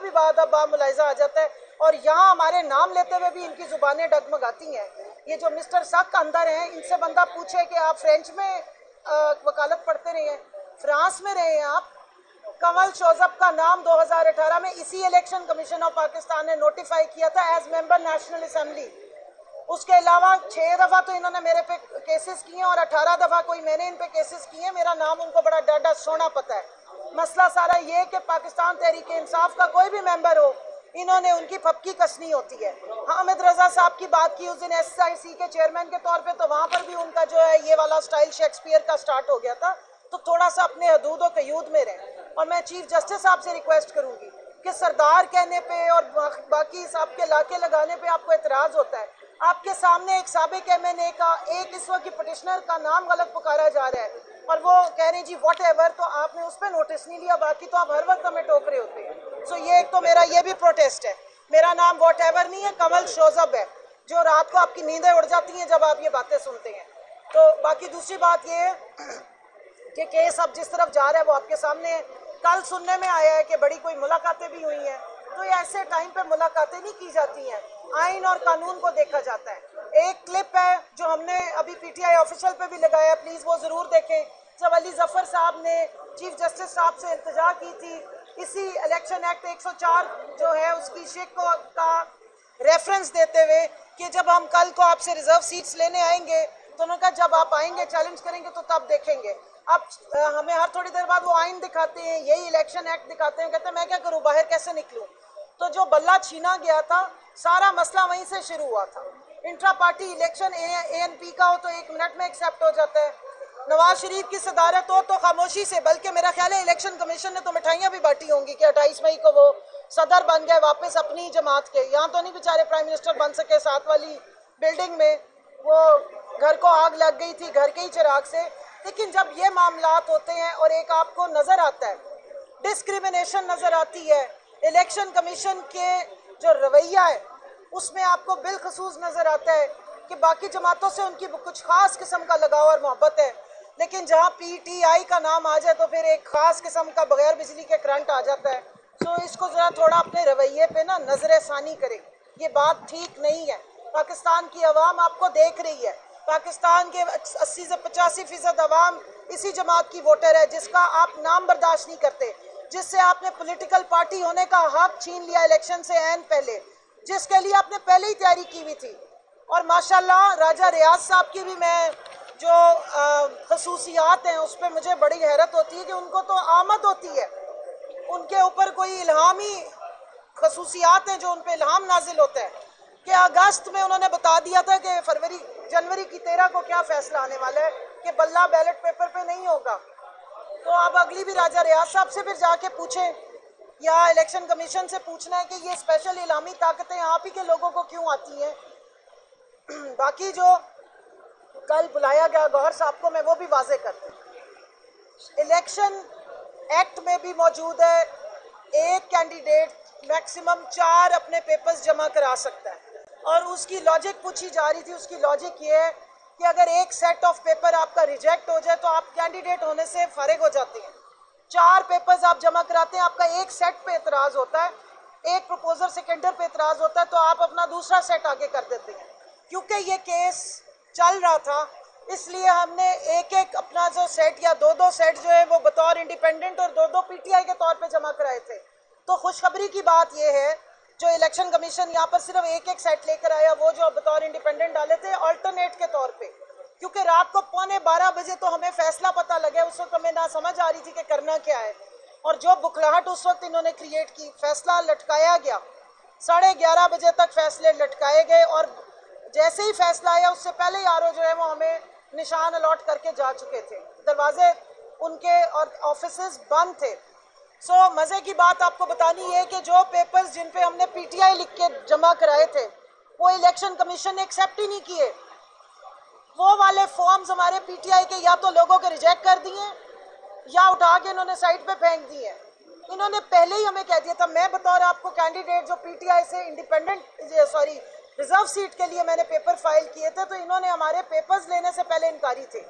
भी बात मुलाहिजा आ जाता है। और यहाँ हमारे नाम लेते हुए भी इनकी जुबानें डगमगाती हैं। ये जो मिस्टर सक अंदर हैं, इनसे बंदा पूछे कि आप फ्रेंच में वकालत पढ़ते रहे हैं, फ्रांस में रहे हैं आप। कमल शोजब का नाम 2018 में इसी इलेक्शन कमीशन ऑफ पाकिस्तान ने नोटिफाई किया था एज मेंबर नेशनल असेंबली। उसके अलावा 6 दफ़ा तो इन्होंने मेरे पे केसेस किए और 18 दफ़ा कोई मैंने इन पे केसेस किए। मेरा नाम उनको बड़ा डाटा सोना पता है। मसला सारा ये कि पाकिस्तान तहरीक इंसाफ का कोई भी मेंबर हो, इन्होंने उनकी फपकी कसनी होती है। हामिद रजा साहब की बात की उस दिन SIC के चेयरमैन के तौर पे, तो वहाँ पर भी उनका जो है ये वाला स्टाइल शेक्सपियर का स्टार्ट हो गया था। तो थोड़ा सा अपने हदूद और कयूद में रहें। और मैं चीफ जस्टिस साहब से रिक्वेस्ट करूँगी कि सरदार कहने पे और बाकी साहब के लाके लगाने पे आपको एतराज़ होता है। आपके सामने एक साबिक MNA का एक इस वक्त की पटिशनर का नाम गलत पुकारा जा रहा है और वो कह रहे हैं जी वॉट एवर, तो आपने उस पर नोटिस नहीं लिया, बाकी तो आप हर वक्त हमें टोक रहे होते हैं। सो ये एक तो मेरा ये भी प्रोटेस्ट है। मेरा नाम वॉट एवर नहीं है, कमल शोजब है, जो रात को आपकी नींदें उड़ जाती हैं जब आप ये बातें सुनते हैं। तो बाकी दूसरी बात ये है कि केस अब जिस तरफ जा रहा है वो आपके सामने है। कल सुनने में आया है कि बड़ी कोई मुलाकातें भी हुई हैं, तो ये ऐसे टाइम पे मुलाकातें नहीं की जाती हैं, आइन और कानून को देखा जाता है। एक क्लिप है जो हमने अभी PTI ऑफिशियल पे भी लगाया, प्लीज़ वो ज़रूर देखें। जब अली जफ़र साहब ने चीफ जस्टिस साहब से इल्तिजा की थी इसी इलेक्शन एक्ट 104 जो है उसकी शिक का रेफरेंस देते हुए कि जब हम कल को आपसे रिजर्व सीट्स लेने आएंगे, तो उन्होंने कहा जब आप आएंगे चैलेंज करेंगे तो तब देखेंगे। अब हमें हर थोड़ी देर बाद वो आइन दिखाते हैं, यही इलेक्शन एक्ट दिखाते हैं, कहते हैं मैं क्या करूं, बाहर कैसे निकलूं। तो जो बल्ला छीना गया था, सारा मसला वहीं से शुरू हुआ था। इंट्रा पार्टी इलेक्शन ANP का हो तो 1 मिनट में एक्सेप्ट हो जाता है। नवाज शरीफ की सदारत हो तो खामोशी से, बल्कि मेरा ख्याल है इलेक्शन कमीशन ने तो मिठाइयाँ भी बांटी होंगी कि 28 मई को वो सदर बन गए वापस अपनी जमात के। यहाँ तो नहीं बेचारे प्राइम मिनिस्टर बन सके, साथ वाली बिल्डिंग में वो घर को आग लग गई थी घर के ही चिराग से। लेकिन जब ये मामलात होते हैं और एक आपको नज़र आता है डिस्क्रिमिनेशन नज़र आती है, इलेक्शन कमीशन के जो रवैया है उसमें आपको बिलखसूस नज़र आता है कि बाकी जमातों से उनकी कुछ ख़ास किस्म का लगाव और मोहब्बत है, लेकिन जहाँ PTI का नाम आ जाए तो फिर एक ख़ास किस्म का बगैर बिजली के करंट आ जाता है। तो इसको ज़रा थोड़ा अपने रवैये पे ना नजर फ़ानी करें, ये बात ठीक नहीं है। पाकिस्तान की आवाम आपको देख रही है, पाकिस्तान के 80 से 85% आवाम इसी जमात की वोटर है जिसका आप नाम बर्दाश्त नहीं करते, जिससे आपने पॉलिटिकल पार्टी होने का हक छीन लिया इलेक्शन से ऐन पहले, जिसके लिए आपने पहले ही तैयारी की हुई थी। और माशाल्लाह राजा रियाज साहब की भी मैं जो खसूसियात हैं उस पर मुझे बड़ी हैरत होती है कि उनको तो आमद होती है, उनके ऊपर कोई इल्हामी खसूसियात हैं जो उन पर इल्हाम नाजिल होता है कि अगस्त में उन्होंने बता दिया था कि जनवरी की 13 को क्या फैसला आने वाला है कि बल्ला बैलेट पेपर पे नहीं होगा। तो अब अगली भी राजा रियाज साहब से फिर जाके पूछें या इलेक्शन कमीशन से पूछना है कि ये स्पेशल इलामी ताकतें आप ही के लोगों को क्यों आती हैं। बाकी जो कल बुलाया गया गौहर साहब को, मैं वो भी वाजे कर दूं, इलेक्शन एक्ट में भी मौजूद है एक कैंडिडेट मैक्सिमम 4 अपने पेपर्स जमा करा सकता है। और उसकी लॉजिक पूछी जा रही थी, उसकी लॉजिक ये है कि अगर एक सेट ऑफ पेपर आपका रिजेक्ट हो जाए तो आप कैंडिडेट होने से फारिग हो जाते हैं। 4 पेपर्स आप जमा कराते हैं, आपका एक सेट पे एतराज़ होता है, एक प्रपोजल सेकेंडर पे एतराज़ होता है, तो आप अपना दूसरा सेट आगे कर देते हैं। क्योंकि ये केस चल रहा था इसलिए हमने एक अपना जो सेट या 2 सेट जो है वो बतौर इंडिपेंडेंट और 2 PTI के तौर पे जमा कराए थे। तो खुशखबरी की बात ये है जो इलेक्शन कमीशन यहाँ पर सिर्फ एक सेट लेकर आया, वो जो बतौर इंडिपेंडेंट डाले थे अल्टरनेट के तौर पे, क्योंकि रात को 11:15 बजे तो हमें फैसला पता लगे, उस वक्त हमें ना समझ आ रही थी कि करना क्या है। और जो बुखलाहट उस वक्त इन्होंने क्रिएट की, फैसला लटकाया गया, 11:30 बजे तक फैसले लटकाए गए और जैसे ही फैसला आया उससे पहले यारो जो है वो हमें निशान अलॉट करके जा चुके थे, दरवाजे उनके और ऑफिसेज बंद थे। सो मज़े की बात आपको बतानी है कि जो पेपर्स जिन पे हमने PTI लिख के जमा कराए थे वो इलेक्शन कमीशन ने एक्सेप्ट ही नहीं किए। वो वाले फॉर्म्स हमारे PTI के या तो लोगों के रिजेक्ट कर दिए या उठा के इन्होंने साइड पे फेंक दिए। इन्होंने पहले ही हमें कह दिया था, मैं बतौर आपको कैंडिडेट जो PTI से इंडिपेंडेंट रिजर्व सीट के लिए मैंने पेपर फाइल किए थे, तो इन्होंने हमारे पेपर्स लेने से पहले इनकारी थे।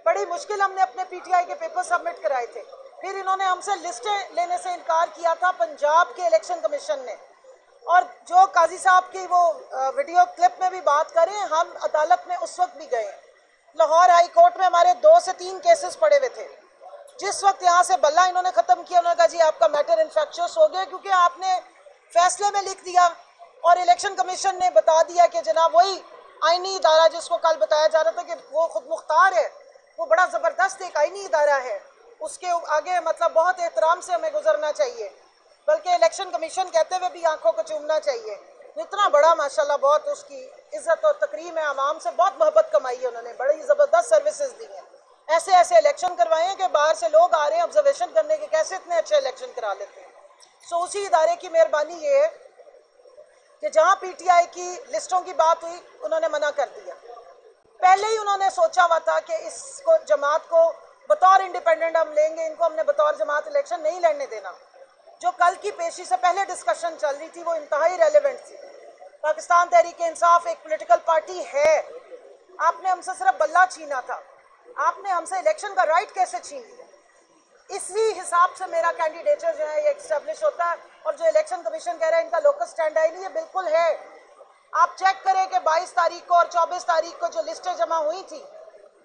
बड़ी मुश्किल हमने अपने PTI के पेपर सबमिट कराए थे। फिर इन्होंने हमसे लिस्टें लेने से इनकार किया था पंजाब के इलेक्शन कमीशन ने। और जो काजी साहब की वो वीडियो क्लिप में भी बात करें, हम अदालत में उस वक्त भी गए, लाहौर हाई कोर्ट में हमारे 2 से 3 केसेस पड़े हुए थे। जिस वक्त यहाँ से बल्ला इन्होंने ख़त्म किया, उन्होंने कहा जी आपका मैटर इन्फेक्शियस हो गया, क्योंकि आपने फैसले में लिख दिया और इलेक्शन कमीशन ने बता दिया कि जनाब वही आईनी इदारा जिसको कल बताया जा रहा था कि वो खुद मुख्तार है, वो बड़ा ज़बरदस्त एक आईनी इदारा है, उसके आगे मतलब बहुत एहतराम से हमें गुजरना चाहिए, बल्कि इलेक्शन कमीशन कहते हुए भी आंखों को चूमना चाहिए। इतना बड़ा माशाल्लाह बहुत उसकी इज्जत और तकरीम है, आवाम से बहुत मोहब्बत कमाई है उन्होंने, बड़ी ज़बरदस्त सर्विसेज दी हैं। ऐसे ऐसे इलेक्शन करवाए हैं कि बाहर से लोग आ रहे हैं ऑब्जर्वेशन करने के, कैसे इतने अच्छे इलेक्शन करा लेते हैं। सो उसी इदारे की मेहरबानी ये है कि जहाँ PTI की लिस्टों की बात हुई उन्होंने मना कर दिया। पहले ही उन्होंने सोचा हुआ था कि इसको जमात को बतौर इंडिपेंडेंट हम लेंगे, इनको हमने बतौर जमात इलेक्शन नहीं लड़ने देना। जो कल की पेशी से पहले डिस्कशन चल रही थी वो इंतहाई रेलिवेंट थी। पाकिस्तान तहरीक इंसाफ एक पॉलिटिकल पार्टी है, आपने हमसे सिर्फ बल्ला छीना था, आपने हमसे इलेक्शन का राइट कैसे छीन लिया? इसी हिसाब से मेरा कैंडिडेचर जो है ये एस्टेब्लिश होता है। और जो इलेक्शन कमीशन कह रहा है इनका लोकस स्टैंड है, नहीं, ये बिल्कुल है। आप चेक करें कि 22 तारीख को और 24 तारीख को जो लिस्टें जमा हुई थी,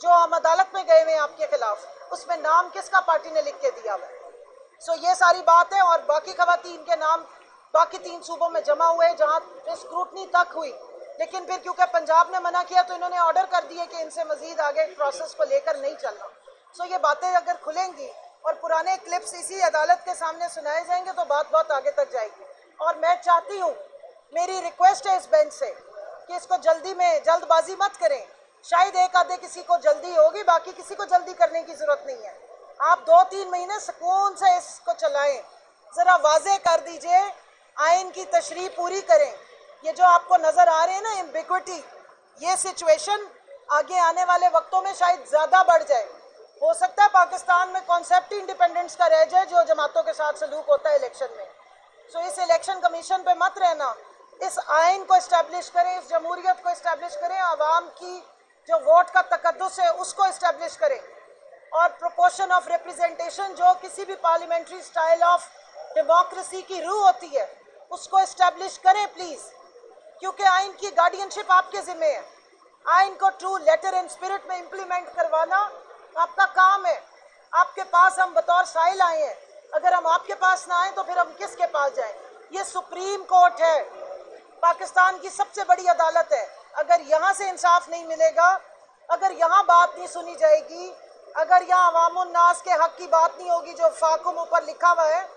जो हम अदालत में गए हुए हैं आपके खिलाफ, उसमें नाम किसका पार्टी ने लिख के दिया हुआ है। सो ये सारी बात है। और बाकी खवातीन के नाम बाकी 3 सूबों में जमा हुए जहाँ स्क्रूटनी तक हुई, लेकिन फिर क्योंकि पंजाब ने मना किया तो इन्होंने ऑर्डर कर दिए कि इनसे मजीद आगे प्रोसेस को लेकर नहीं चलना। सो ये बातें अगर खुलेंगी और पुराने क्लिप्स इसी अदालत के सामने सुनाए जाएंगे तो बात बहुत आगे तक जाएगी। और मैं चाहती हूँ, मेरी रिक्वेस्ट है इस बेंच से कि इसको जल्दी में जल्दबाजी मत करें। शायद एक आधे किसी को जल्दी होगी, बाकी किसी को जल्दी करने की जरूरत नहीं है। आप 2-3 महीने सुकून से इसको चलाएं, ज़रा वाजे कर दीजिए, आइन की तशरीह पूरी करें। ये जो आपको नज़र आ रहे हैं ना एम्बिग्विटी, ये सिचुएशन आगे आने वाले वक्तों में शायद ज़्यादा बढ़ जाए। हो सकता है पाकिस्तान में कॉन्सेप्ट ही इंडिपेंडेंस का रह जाए जो जमातों के साथ सलूक होता है इलेक्शन में। सो इस इलेक्शन कमीशन पे मत रहना, इस आइन को इस्टेब्लिश करें, इस जमहूरियत को इस्टेब्लिश करें, आवाम की जो वोट का तकद्दुस है उसको इस्टेब्लिश करें, और प्रोपोर्शन ऑफ रिप्रेजेंटेशन जो किसी भी पार्लियामेंट्री स्टाइल ऑफ डेमोक्रेसी की रूह होती है उसको इस्टेब्लिश करें प्लीज़, क्योंकि आइन की गार्डियनशिप आपके ज़िम्मे है। आइन को ट्रू लेटर एंड स्पिरिट में इम्प्लीमेंट करवाना आपका काम है। आपके पास हम बतौर साइल आए हैं, अगर हम आपके पास ना आए तो फिर हम किसके पास जाएं? ये सुप्रीम कोर्ट है, पाकिस्तान की सबसे बड़ी अदालत है। अगर यहाँ से इंसाफ नहीं मिलेगा, अगर यहाँ बात नहीं सुनी जाएगी, अगर यहाँ अवामुन नास के हक की बात नहीं होगी जो फाकुम ऊपर लिखा हुआ है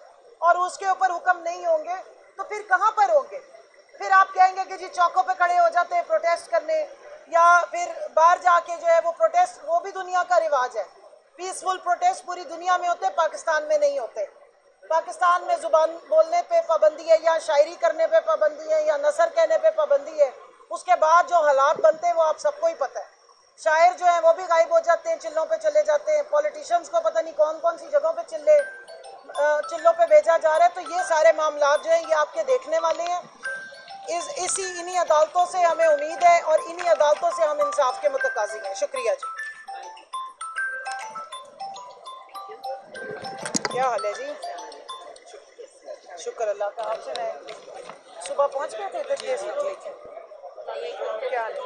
और उसके ऊपर हुक्म नहीं होंगे, तो फिर कहाँ पर होंगे? फिर आप कहेंगे कि जी चौकों पे खड़े हो जाते हैं प्रोटेस्ट करने, या फिर बाहर जाके जो है वो प्रोटेस्ट, वो भी दुनिया का रिवाज है। पीसफुल प्रोटेस्ट पूरी दुनिया में होते, पाकिस्तान में नहीं होते। पाकिस्तान में जुबान बोलने पे पाबंदी है, या शायरी करने पे पाबंदी है, या नसर कहने पे पाबंदी है। उसके बाद जो हालात बनते हैं वो आप सबको ही पता है। शायर जो है वो भी गायब हो जाते हैं, चिल्लों पे चले जाते हैं। पॉलिटिशियंस को पता नहीं कौन कौन सी जगहों पे चिल्लों पे भेजा जा रहा है। तो ये सारे मामला जो हैं ये आपके देखने वाले हैं। इन्हीं अदालतों से हमें उम्मीद है और इन्हीं अदालतों से हम इंसाफ के मुतकाज़ी हैं। शुक्रिया जी। क्या हाल है जी? शुक्र अल्लाह का। आपसे मैं सुबह पहुंच गए थे, क्या हाल है?